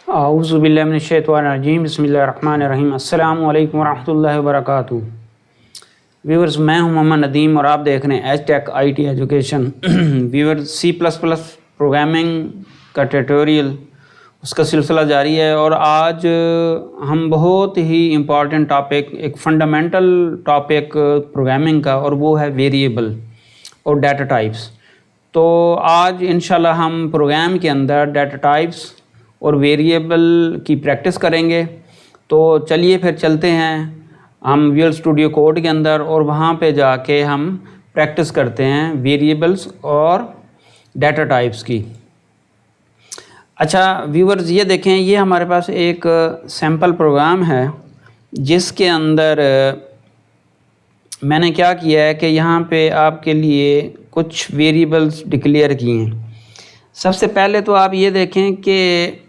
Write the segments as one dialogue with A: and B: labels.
A: औज़ुबिल्लाहिमिनश्शैतानिर्रजीम बिस्मिल्लाहिर्रहमानिर्रहीम अस्सलामु अलैकुम वरहमतुल्लाहि वबरकातुहू। व्यूअर्स, मैं हूं मोहम्मद नदीम और आप देख रहे हैं एचटेक IT education. Viewers, C plus plus programming का ट्यूटोरियल उसका सिलसिला जारी है और आज हम बहुत ही इम्पॉर्टेंट टॉपिक, एक फंडामेंटल टॉपिक प्रोग्रामिंग का, और वो है वेरिएबल और डाटा टाइप्स। तो आज इंशाल्लाह हम प्रोग्राम के अंदर डाटा टाइप्स और वेरिएबल की प्रैक्टिस करेंगे। तो चलिए फिर चलते हैं हम विजुअल स्टूडियो कोड के अंदर और वहाँ पे जाके हम प्रैक्टिस करते हैं वेरिएबल्स और डाटा टाइप्स की। अच्छा व्यूअर्स, ये देखें, ये हमारे पास एक सैम्पल प्रोग्राम है जिसके अंदर मैंने क्या किया है कि यहाँ पे आपके लिए कुछ वेरिएबल्स डिक्लेयर किए हैं। सबसे पहले तो आप ये देखें कि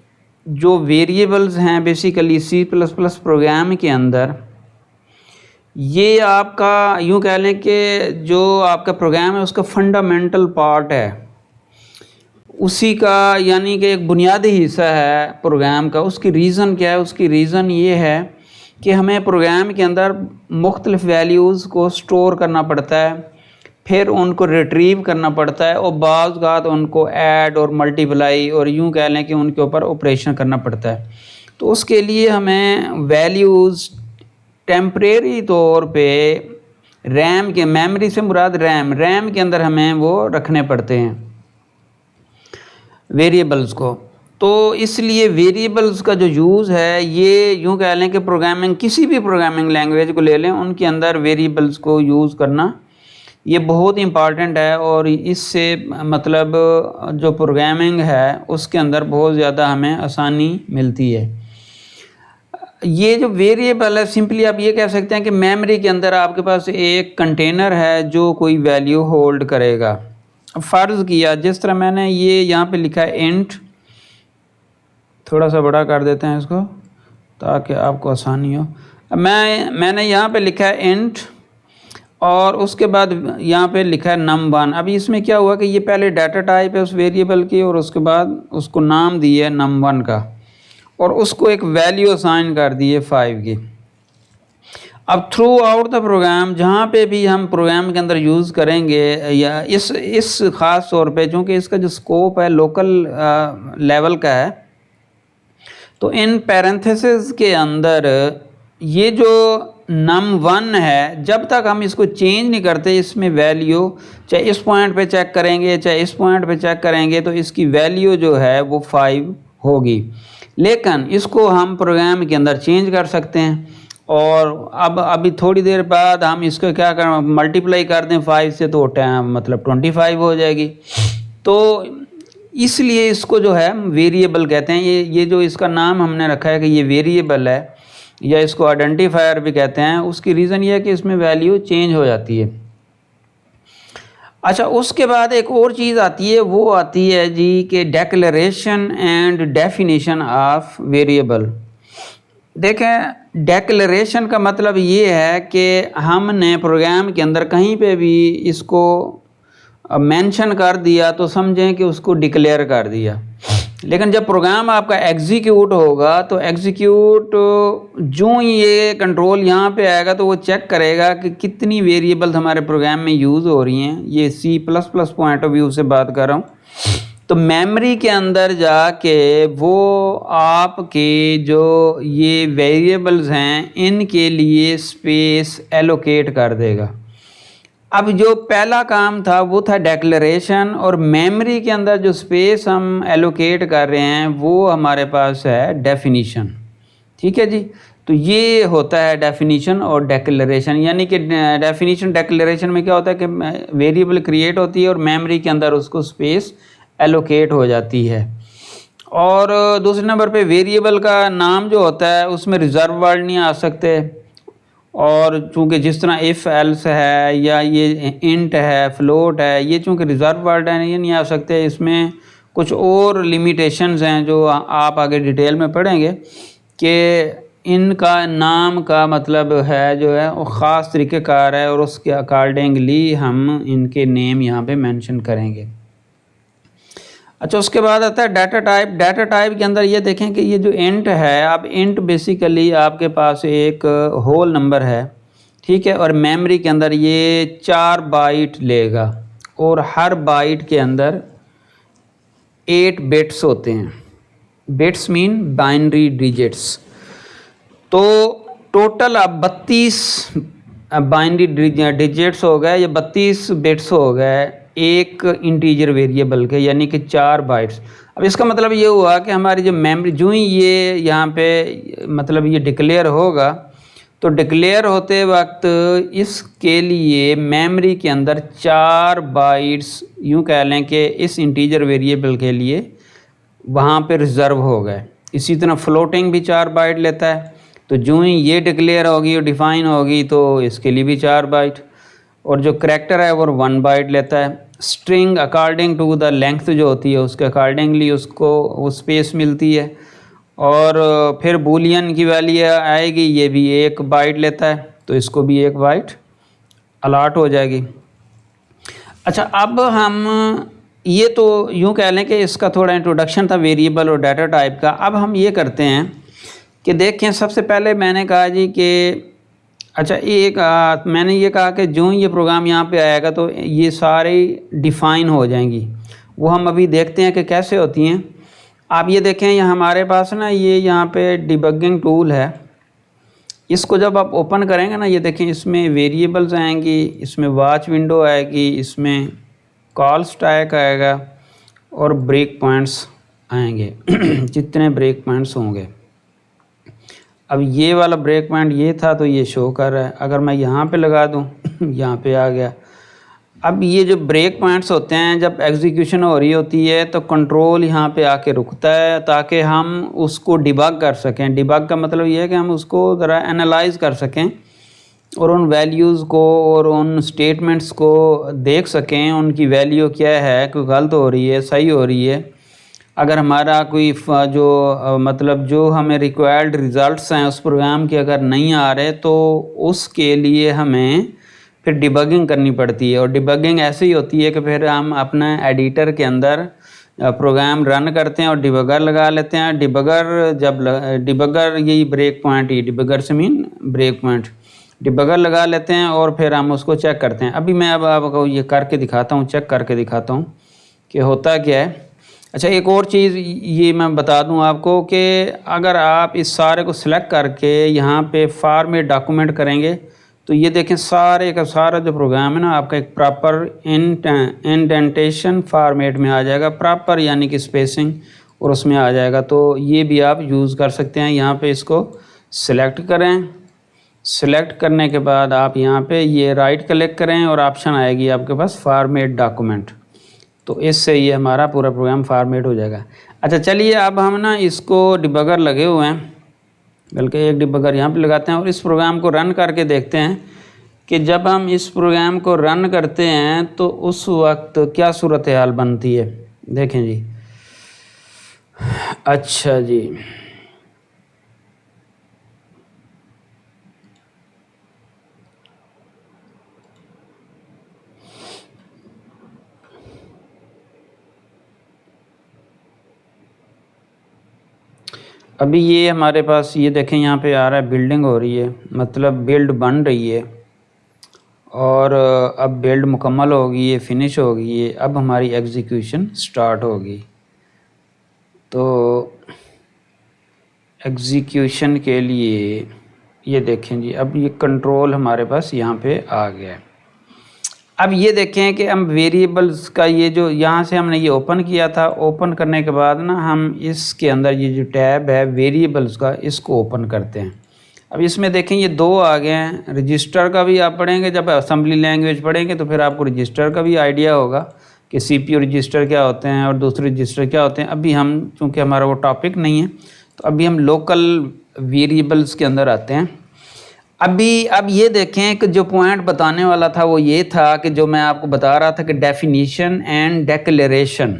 A: जो वेरिएबल्स हैं basically C plus plus program के अंदर, ये आपका यूँ कह लें कि जो आपका प्रोग्राम है उसका फंडामेंटल पार्ट है, उसी का यानी कि एक बुनियादी हिस्सा है प्रोग्राम का। उसकी रीज़न क्या है? उसकी रीज़न ये है कि हमें प्रोग्राम के अंदर मुख्तलिफ़ वैल्यूज़ को स्टोर करना पड़ता है, फिर उनको रिट्रीव करना पड़ता है और बाज़ औक़ात उनको ऐड और मल्टीप्लाई और यूँ कह लें कि उनके ऊपर ऑपरेशन करना पड़ता है। तो उसके लिए हमें वैल्यूज़ टेम्परेरी तौर पे रैम के, मेमोरी से मुराद रैम के अंदर हमें वो रखने पड़ते हैं वेरिएबल्स को। तो इसलिए वेरिएबल्स का जो यूज़ है, ये यूँ कह लें कि प्रोग्रामिंग, किसी भी प्रोग्रामिंग लैंग्वेज को ले लें, उनके अंदर वेरिएबल्स को यूज़ करना ये बहुत इम्पॉर्टेंट है और इससे मतलब जो प्रोग्रामिंग है उसके अंदर बहुत ज़्यादा हमें आसानी मिलती है। ये जो वेरिएबल है, सिंपली आप ये कह सकते हैं कि मेमोरी के अंदर आपके पास एक कंटेनर है जो कोई वैल्यू होल्ड करेगा। फ़र्ज़ किया, जिस तरह मैंने ये यहाँ पे लिखा है इंट, थोड़ा सा बड़ा कर देते हैं इसको ताकि आपको आसानी हो। मैंने यहाँ पे लिखा है इंट और उसके बाद यहाँ पे लिखा है num1। अभी इसमें क्या हुआ कि ये पहले डाटा टाइप है उस वेरिएबल की और उसके बाद उसको नाम दिया है num1 का और उसको एक वैल्यू असाइन कर दी है 5 की। अब थ्रू आउट द प्रोग्राम, जहाँ पे भी हम प्रोग्राम के अंदर यूज़ करेंगे, या इस ख़ास तौर पे चूँकि इसका जो स्कोप है लोकल लेवल का है, तो इन पैरेंथेसिस के अंदर ये जो num1 है, जब तक हम इसको चेंज नहीं करते, इसमें वैल्यू चाहे इस पॉइंट पे चेक करेंगे चाहे इस पॉइंट पे चेक करेंगे तो इसकी वैल्यू जो है वो 5 होगी। लेकिन इसको हम प्रोग्राम के अंदर चेंज कर सकते हैं और अब अभी थोड़ी देर बाद हम इसको क्या करें, मल्टीप्लाई कर दें 5 से, तो मतलब 25 हो जाएगी। तो इसलिए इसको जो है वेरिएबल कहते हैं। ये जो इसका नाम हमने रखा है कि ये वेरिएबल है, या इसको आइडेंटिफायर भी कहते हैं, उसकी रीज़न ये है कि इसमें वैल्यू चेंज हो जाती है। अच्छा, उसके बाद एक और चीज़ आती है, वो आती है जी कि declaration and definition of variable. देखें, डेक्लेरेशन का मतलब ये है कि हमने प्रोग्राम के अंदर कहीं पे भी इसको मेंशन कर दिया तो समझें कि उसको डिक्लेयर कर दिया। लेकिन जब प्रोग्राम आपका एग्जीक्यूट होगा तो एग्जीक्यूट जो ही ये कंट्रोल यहाँ पे आएगा तो वो चेक करेगा कि कितनी वेरिएबल्स हमारे प्रोग्राम में यूज़ हो रही हैं। ये C plus plus point of view से बात कर रहा हूँ। तो मेमोरी के अंदर जाके वो आपके जो ये वेरिएबल्स हैं इनके लिए स्पेस एलोकेट कर देगा। अब जो पहला काम था वो था डेक्लेरेशन, और मेमोरी के अंदर जो स्पेस हम एलोकेट कर रहे हैं वो हमारे पास है डेफिनीशन। ठीक है जी। तो ये होता है डेफिनीशन और डेक्लेरेशन, यानी कि डेफिनीशन डेक्लेरेशन में क्या होता है कि वेरिएबल क्रिएट होती है और मेमोरी के अंदर उसको स्पेस एलोकेट हो जाती है। और दूसरे नंबर पे वेरिएबल का नाम जो होता है उसमें रिज़र्व वर्ड नहीं आ सकते, और चूँकि जिस तरह इफ़ एल्स है या ये इंट है, फ्लोट है, ये चूँकि रिज़र्व वर्ड है, ये नहीं आ सकते। इसमें कुछ और लिमिटेशंस हैं जो आप आगे डिटेल में पढ़ेंगे कि इनका नाम का मतलब है जो है वो ख़ास तरीक़ेकार है और उसके अकॉर्डिंगली हम इनके नेम यहाँ पे मेंशन करेंगे। अच्छा, उसके बाद आता है डाटा टाइप। डाटा टाइप के अंदर ये देखें कि ये जो इंट है, अब इंट बेसिकली आपके पास एक होल नंबर है, ठीक है, और मेमोरी के अंदर ये 4 बाइट लेगा और हर बाइट के अंदर 8 बिट्स होते हैं। Bits mean binary digits. तो टोटल अब 32 बाइनरी डिजिट्स हो गए, ये 32 बिट्स हो गए एक इंटीजर वेरिएबल के, यानी कि 4 बाइट्स। अब इसका मतलब ये हुआ कि हमारी जो मेमोरी, जो ही ये यहाँ पे मतलब ये डिक्लेयर होगा, तो डिक्लेयर होते वक्त इसके लिए मेमोरी के अंदर 4 बाइट्स यूँ कह लें कि इस इंटीजर वेरिएबल के लिए वहाँ पे रिज़र्व हो गए। इसी तरह फ्लोटिंग भी 4 बाइट लेता है, तो जो ही ये डिक्लेयर होगी और डिफ़ाइन होगी तो इसके लिए भी 4 बाइट, और जो करैक्टर है वो 1 बाइट लेता है। String according to the length जो होती है उसके अकॉर्डिंगली उसको वो स्पेस मिलती है, और फिर बूलियन की वैल्यू आएगी, ये भी 1 बाइट लेता है, तो इसको भी 1 बाइट अलाट हो जाएगी। अच्छा, अब हम ये तो यूँ कह लें कि इसका थोड़ा इंट्रोडक्शन था वेरिएबल और डाटा टाइप का। अब हम ये करते हैं कि देखें, सबसे पहले मैंने कहा जी कि अच्छा मैंने ये कहा कि जो ये प्रोग्राम यहाँ पे आएगा तो ये सारी डिफ़ाइन हो जाएंगी, वो हम अभी देखते हैं कि कैसे होती हैं। आप ये देखें, यहाँ हमारे पास ना ये यहाँ पे डिबगिंग टूल है, इसको जब आप ओपन करेंगे ना, ये देखें इसमें वेरिएबल्स आएंगी, इसमें वॉच विंडो आएगी, इसमें कॉल स्टैक आएगा और ब्रेक पॉइंट्स आएंगे जितने ब्रेक पॉइंट्स होंगे। अब ये वाला ब्रेक पॉइंट ये था तो ये शो कर रहा है, अगर मैं यहाँ पे लगा दूँ यहाँ पे आ गया। अब ये जो ब्रेक पॉइंट्स होते हैं, जब एग्जीक्यूशन हो रही होती है तो कंट्रोल यहाँ पे आके रुकता है ताकि हम उसको डिबग कर सकें। डिबग का मतलब ये है कि हम उसको ज़रा एनालाइज कर सकें और उन वैल्यूज़ को और उन स्टेटमेंट्स को देख सकें, उनकी वैल्यू क्या है, कोई गलत हो रही है, सही हो रही है। अगर हमारा कोई जो मतलब जो हमें रिक्वायर्ड रिज़ल्ट्स हैं उस प्रोग्राम के अगर नहीं आ रहे तो उसके लिए हमें फिर डिबगिंग करनी पड़ती है। और डिबगिंग ऐसे ही होती है कि फिर हम अपना एडिटर के अंदर प्रोग्राम रन करते हैं और डिबगर लगा लेते हैं। डिबगर यही ब्रेक पॉइंट, ही डिबगर से मीन ब्रेक पॉइंट, डिबगर लगा लेते हैं और फिर हम उसको चेक करते हैं। अभी मैं अब आपको ये करके दिखाता हूँ, चेक करके दिखाता हूँ कि होता क्या है। अच्छा, एक और चीज़ ये मैं बता दूं आपको कि अगर आप इस सारे को सिलेक्ट करके यहाँ पे फॉर्मेट डॉक्यूमेंट करेंगे तो ये देखें सारे का सारा जो प्रोग्राम है ना आपका एक प्रॉपर इंडेंटेशन फॉर्मेट में आ जाएगा, प्रॉपर यानी कि स्पेसिंग, और उसमें आ जाएगा। तो ये भी आप यूज़ कर सकते हैं। यहाँ पे इसको सिलेक्ट करें, सिलेक्ट करने के बाद आप यहाँ पे ये राइट क्लिक करें और ऑप्शन आएगी आपके पास फॉर्मेट डॉक्यूमेंट, तो इससे ये हमारा पूरा प्रोग्राम फॉर्मेट हो जाएगा। अच्छा, चलिए अब हम ना इसको डिबगर लगे हुए हैं, बल्कि एक डिबगर यहाँ पे लगाते हैं और इस प्रोग्राम को रन करके देखते हैं कि जब हम इस प्रोग्राम को रन करते हैं तो उस वक्त क्या सूरत हाल बनती है। देखें जी। अच्छा जी, अभी ये हमारे पास ये देखें यहाँ पे आ रहा है बिल्डिंग हो रही है, मतलब बिल्ड बन रही है, और अब बिल्ड मुकम्मल होगी, ये फिनिश होगी, ये अब हमारी एग्जीक्यूशन स्टार्ट होगी। तो एग्जीक्यूशन के लिए ये देखें जी, अब ये कंट्रोल हमारे पास यहाँ पे आ गया है। अब ये देखें कि हम वेरिएबल्स का ये जो यहाँ से हमने ये ओपन किया था, ओपन करने के बाद ना हम इसके अंदर ये जो टैब है वेरिएबल्स का, इसको ओपन करते हैं। अब इसमें देखें ये 2 आ गए हैं। रजिस्टर का भी आप पढ़ेंगे, जब असेंबली लैंग्वेज पढ़ेंगे तो फिर आपको रजिस्टर का भी आइडिया होगा कि CPU रजिस्टर क्या होते हैं और दूसरे रजिस्टर क्या होते हैं। अभी हम चूँकि हमारा वो टॉपिक नहीं है तो अभी हम लोकल वेरिएबल्स के अंदर आते हैं। अब ये देखें कि जो पॉइंट बताने वाला था वो ये था कि जो मैं आपको बता रहा था कि डेफिनीशन एंड डिक्लेरेशन।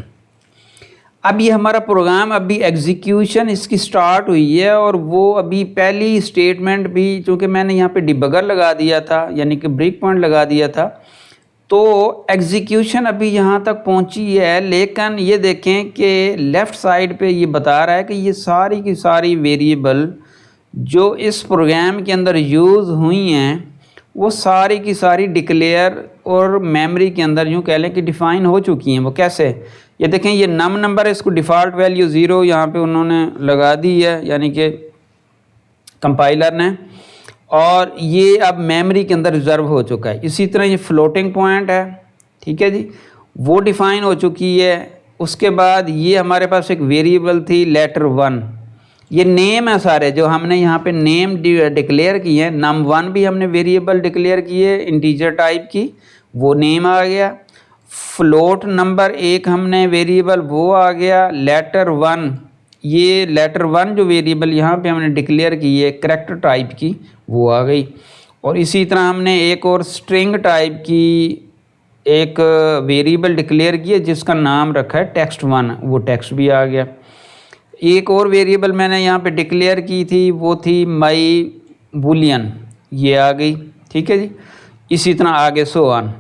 A: अब ये हमारा प्रोग्राम अभी एग्जीक्यूशन इसकी स्टार्ट हुई है और वो अभी पहली स्टेटमेंट भी, चूँकि मैंने यहाँ पे डिबगर लगा दिया था यानी कि ब्रेक पॉइंट लगा दिया था, तो एग्जीक्यूशन अभी यहाँ तक पहुँची है, लेकिन ये देखें कि लेफ़्ट साइड पे ये बता रहा है कि ये सारी की सारी वेरिएबल जो इस प्रोग्राम के अंदर यूज़ हुई हैं वो सारी की सारी डिक्लेयर और मेमोरी के अंदर यूँ कह लें कि डिफ़ाइन हो चुकी हैं। वो कैसे, ये देखें ये नंबर है, इसको डिफ़ॉल्ट वैल्यू 0 यहाँ पे उन्होंने लगा दी है यानी कि कंपाइलर ने, और ये अब मेमोरी के अंदर रिज़र्व हो चुका है। इसी तरह ये फ्लोटिंग पॉइंट है, ठीक है जी, वो डिफ़ाइन हो चुकी है। उसके बाद ये हमारे पास एक वेरिएबल थी लेटर 1, ये नेम है सारे जो हमने यहाँ पे नेम डिक्लेयर किए हैं। num1 भी हमने वेरिएबल डिक्लेयर किए इंटीजर टाइप की, वो नेम आ गया। फ्लोट नंबर 1 हमने वेरिएबल, वो आ गया। लेटर 1, ये लेटर 1 जो वेरिएबल यहाँ पे हमने डिक्लेयर की है करैक्टर टाइप की, वो आ गई। और इसी तरह हमने एक और स्ट्रिंग टाइप की एक वेरिएबल डिक्लेयर की है जिसका नाम रखा है text1, वो टेक्स्ट भी आ गया। एक और वेरिएबल मैंने यहाँ पे डिक्लेयर की थी, वो थी माई बूलियन, ये आ गई, ठीक है जी। इसी तरह आगे सो ऑन।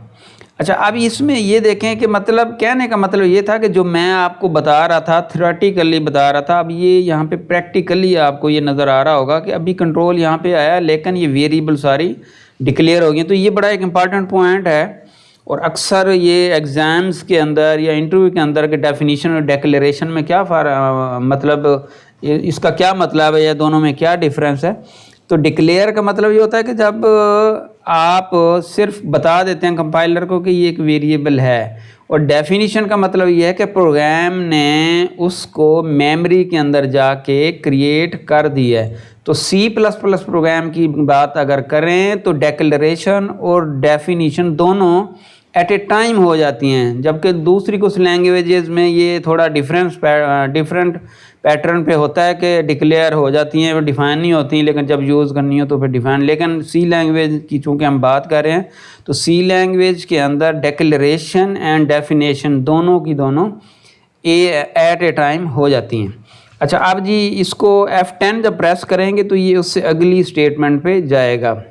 A: अच्छा, अब इसमें ये देखें कि मतलब कहने का मतलब ये था कि जो मैं आपको बता रहा था, थ्योरेटिकली बता रहा था, अब ये यहाँ पे प्रैक्टिकली आपको ये नज़र आ रहा होगा कि अभी कंट्रोल यहाँ पे आया लेकिन ये वेरिएबल सारी डिक्लेयर हो गई। तो ये बड़ा एक इम्पॉर्टेंट पॉइंट है और अक्सर ये एग्ज़ाम्स के अंदर या इंटरव्यू के अंदर के डेफिनेशन और डिक्लेरेशन में क्या मतलब इसका क्या मतलब है या दोनों में क्या डिफरेंस है। तो डिक्लेयर का मतलब ये होता है कि जब आप सिर्फ बता देते हैं कंपाइलर को कि ये एक वेरिएबल है, और डेफिनेशन का मतलब ये है कि प्रोग्राम ने उसको मेमोरी के अंदर जाके क्रिएट कर दिया है। तो C++ प्रोग्राम की बात अगर करें तो डिक्लेरेशन और डेफिनेशन दोनों एट ए टाइम हो जाती हैं, जबकि दूसरी कुछ लैंग्वेजेस में ये थोड़ा डिफरेंट पैटर्न पे होता है कि डिक्लेयर हो जाती हैं, वो डिफ़ाइन नहीं होती, लेकिन जब यूज़ करनी हो तो फिर डिफ़ाइन। लेकिन सी लैंग्वेज की चूँकि हम बात कर रहे हैं तो सी लैंग्वेज के अंदर डिक्लेरेशन एंड डेफिनेशन दोनों की दोनों एट ए टाइम हो जाती हैं। अच्छा, अब जी इसको F10 जब प्रेस करेंगे तो ये उससे अगली स्टेटमेंट पे जाएगा।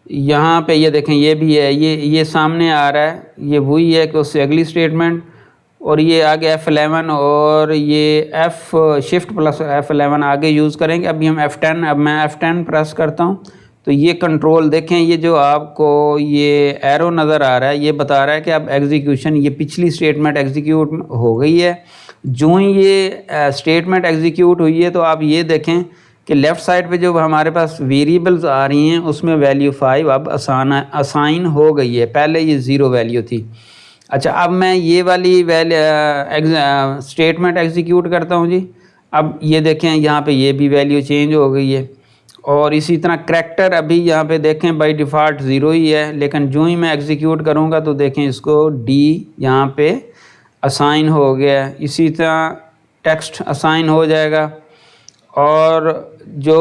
A: यहाँ पे ये देखें, ये भी है, ये सामने आ रहा है, ये वही है कि उससे अगली स्टेटमेंट, और ये आगे F11 और ये Shift+F11 आगे यूज़ करेंगे। अभी हम F10, अब मैं F10 प्रेस करता हूँ तो ये कंट्रोल देखें, ये जो आपको ये एरो नज़र आ रहा है ये बता रहा है कि अब एग्जीक्यूशन, ये पिछली स्टेटमेंट एग्जीक्यूट हो गई है। जो ही ये स्टेटमेंट एग्जीक्यूट हुई है तो आप ये देखें कि लेफ़्ट साइड पे जो हमारे पास वेरिएबल्स आ रही हैं उसमें वैल्यू 5 अब असाइन हो गई है, पहले ये 0 वैल्यू थी। अच्छा, अब मैं ये वाली स्टेटमेंट एग्जीक्यूट करता हूँ जी। अब ये देखें यहाँ पे ये भी वैल्यू चेंज हो गई है, और इसी तरह करैक्टर अभी यहाँ पे देखें बाय डिफ़ॉल्ट 0 ही है, लेकिन जो ही मैं एग्जीक्यूट करूँगा तो देखें इसको D यहाँ पे असाइन हो गया। इसी तरह टेक्स्ट असाइन हो जाएगा, और जो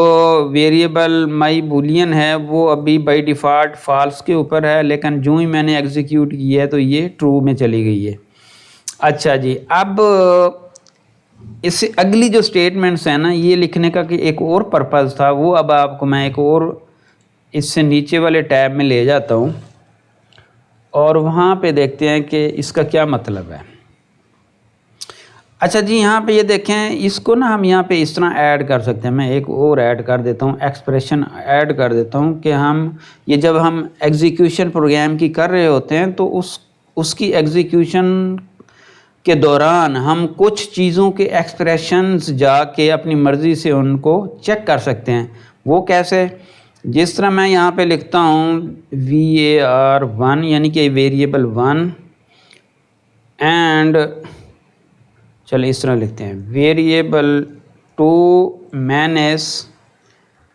A: वेरिएबल माई बूलियन है वो अभी बाय डिफ़ॉल्ट फॉल्स के ऊपर है, लेकिन जो ही मैंने एग्जीक्यूट किया है तो ये ट्रू में चली गई है। अच्छा जी, अब इससे अगली जो स्टेटमेंट्स हैं ना, ये लिखने का कि एक और पर्पज़ था, वो अब आपको मैं एक और इससे नीचे वाले टैब में ले जाता हूँ और वहाँ पे देखते हैं कि इसका क्या मतलब है। अच्छा जी, यहाँ पे ये देखें, इसको ना हम यहाँ पे इस तरह ऐड कर सकते हैं। मैं एक और ऐड कर देता हूँ, एक्सप्रेशन ऐड कर देता हूँ कि हम ये जब हम एग्जीक्यूशन प्रोग्राम की कर रहे होते हैं तो उसकी एग्जीक्यूशन के दौरान हम कुछ चीज़ों के एक्सप्रेशंस जाके अपनी मर्ज़ी से उनको चेक कर सकते हैं। वो कैसे, जिस तरह मैं यहाँ पे लिखता हूँ var1 यानी कि वेरिएबल 1, एंड चलिए इस तरह लिखते हैं वेरिएबल 2 मैनेज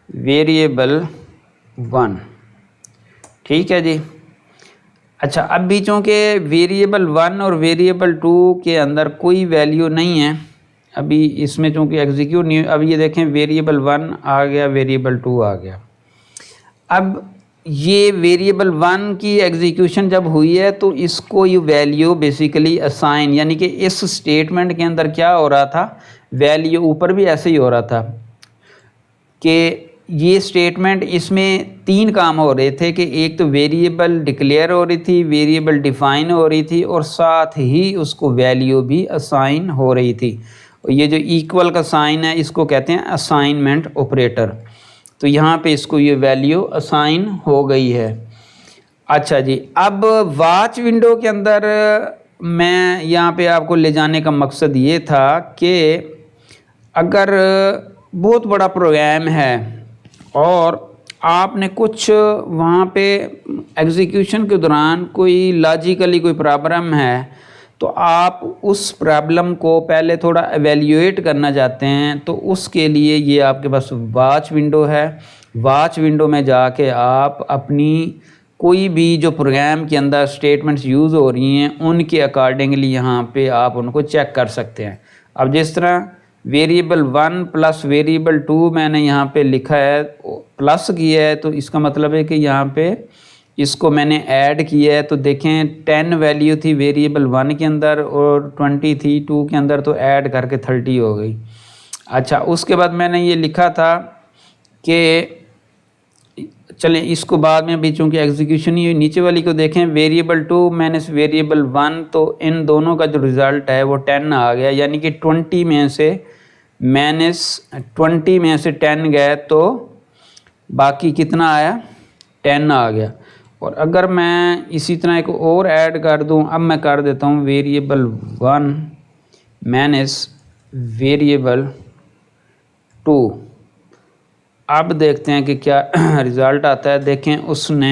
A: वेरिएबल 1, ठीक है जी। अच्छा, अब भी चूँकि वेरिएबल 1 और वेरिएबल 2 के अंदर कोई वैल्यू नहीं है, अभी इसमें चूँकि एग्जीक्यूट नहीं, अब ये देखें वेरिएबल 1 आ गया, वेरिएबल 2 आ गया। अब ये वेरिएबल 1 की एग्जीक्यूशन जब हुई है तो इसको ये वैल्यू बेसिकली असाइन, यानी कि इस स्टेटमेंट के अंदर क्या हो रहा था, वैल्यू ऊपर भी ऐसे ही हो रहा था कि ये स्टेटमेंट इसमें 3 काम हो रहे थे कि एक तो वेरिएबल डिक्लेयर हो रही थी, वेरिएबल डिफ़ाइन हो रही थी और साथ ही उसको वैल्यू भी असाइन हो रही थी। ये जो इक्वल का साइन है इसको कहते हैं असाइनमेंट ऑपरेटर। तो यहाँ पे इसको ये वैल्यू असाइन हो गई है। अच्छा जी, अब वॉच विंडो के अंदर मैं यहाँ पे आपको ले जाने का मकसद ये था कि अगर बहुत बड़ा प्रोग्राम है और आपने कुछ वहाँ पे एग्जीक्यूशन के दौरान कोई लॉजिकली कोई प्रॉब्लम है, तो आप उस प्रॉब्लम को पहले थोड़ा एवेल्यूएट करना चाहते हैं, तो उसके लिए ये आपके पास वॉच विंडो है। वॉच विंडो में जाके आप अपनी कोई भी जो प्रोग्राम के अंदर स्टेटमेंट्स यूज़ हो रही हैं उनके अकॉर्डिंगली यहाँ पे आप उनको चेक कर सकते हैं। अब जिस तरह वेरिएबल 1 प्लस वेरिएबल 2 मैंने यहाँ पे लिखा है, प्लस किया है, तो इसका मतलब है कि यहाँ पे इसको मैंने ऐड किया है। तो देखें 10 वैल्यू थी वेरिएबल 1 के अंदर और 20 थी 2 के अंदर, तो ऐड करके 30 हो गई। अच्छा, उसके बाद मैंने ये लिखा था कि चलें इसको बाद में भी, चूँकि एग्जीक्यूशन ही नीचे वाली को देखें, वेरिएबल 2 माइनस वेरिएबल 1, तो इन दोनों का जो रिज़ल्ट है वो 10 आ गया, यानी कि 20 में से माइनस 20 में से 10 गए तो बाकी कितना आया, 10 आ गया। और अगर मैं इसी तरह एक और ऐड कर दूं, अब मैं कर देता हूं वेरिएबल 1 माइनस वेरिएबल 2। अब देखते हैं कि क्या रिज़ल्ट आता है। देखें उसने,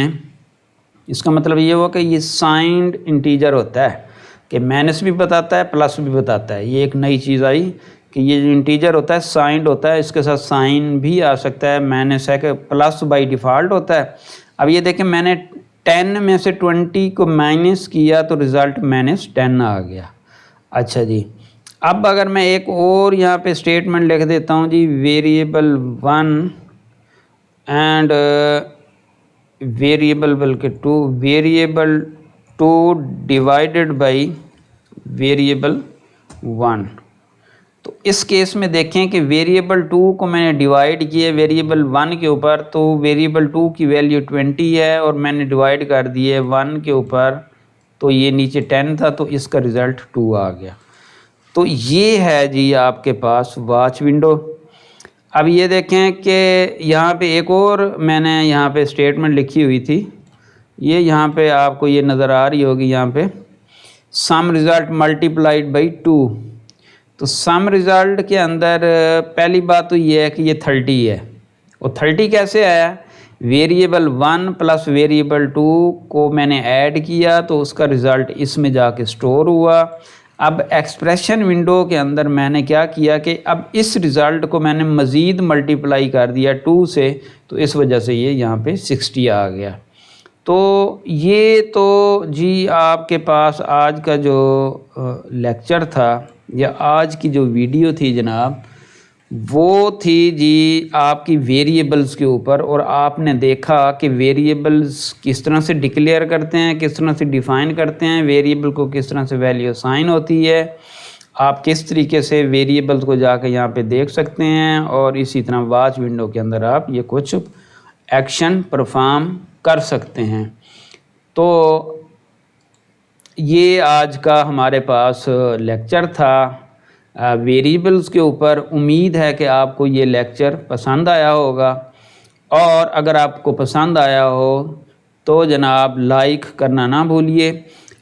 A: इसका मतलब ये हुआ कि ये साइंड इंटीजर होता है कि माइनस भी बताता है प्लस भी बताता है। ये एक नई चीज़ आई कि ये जो इंटीजर होता है साइंड होता है, इसके साथ साइन भी आ सकता है, माइनस है कि प्लस बाय डिफ़ॉल्ट होता है। अब ये देखें मैंने 10 में से 20 को माइनस किया तो रिज़ल्ट माइनस 10 आ गया। अच्छा जी, अब अगर मैं एक और यहाँ पे स्टेटमेंट लिख देता हूँ जी, वेरिएबल 1 एंड वेरिएबल बल्कि 2, वेरिएबल 2 डिवाइडेड बाई वेरिएबल 1। तो इस केस में देखें कि वेरिएबल 2 को मैंने डिवाइड किया वेरिएबल 1 के ऊपर, तो वेरिएबल 2 की वैल्यू 20 है और मैंने डिवाइड कर दिए 1 के ऊपर, तो ये नीचे 10 था तो इसका रिज़ल्ट 2 आ गया। तो ये है जी आपके पास वॉच विंडो। अब ये देखें कि यहाँ पे एक और मैंने यहाँ पे स्टेटमेंट लिखी हुई थी, ये यहाँ पे आपको ये नज़र आ रही होगी, यहाँ पे सम रिज़ल्ट मल्टीप्लाइड बाई 2। तो सम रिज़ल्ट के अंदर पहली बात तो ये है कि ये 30 है, और 30 कैसे आया, वेरिएबल 1 प्लस वेरिएबल 2 को मैंने ऐड किया तो उसका रिज़ल्ट इसमें जाके स्टोर हुआ। अब एक्सप्रेशन विंडो के अंदर मैंने क्या किया कि अब इस रिज़ल्ट को मैंने मज़ीद मल्टीप्लाई कर दिया 2 से, तो इस वजह से ये यहाँ पे 60 आ गया। तो ये तो जी आपके पास आज का जो लेक्चर था या आज की जो वीडियो थी जनाब, वो थी जी आपकी वेरिएबल्स के ऊपर। और आपने देखा कि वेरिएबल्स किस तरह से डिक्लेयर करते हैं, किस तरह से डिफ़ाइन करते हैं, वेरिएबल को किस तरह से वैल्यू असाइन होती है, आप किस तरीके से वेरिएबल्स को जाकर यहाँ पे देख सकते हैं, और इसी तरह वॉच विंडो के अंदर आप ये कुछ एक्शन परफॉर्म कर सकते हैं। तो ये आज का हमारे पास लेक्चर था वेरिएबल्स के ऊपर। उम्मीद है कि आपको ये लेक्चर पसंद आया होगा, और अगर आपको पसंद आया हो तो जनाब लाइक करना ना भूलिए।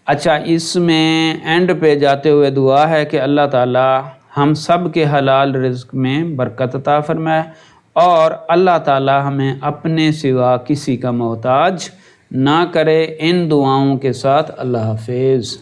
A: अच्छा, इसमें एंड पे जाते हुए दुआ है कि अल्लाह ताला हम सब के हलाल रिज़्क़ में बरकत अता फरमाए, और अल्लाह ताला हमें अपने सिवा किसी का मोहताज ना करे। इन दुआओं के साथ अल्लाह हाफिज़।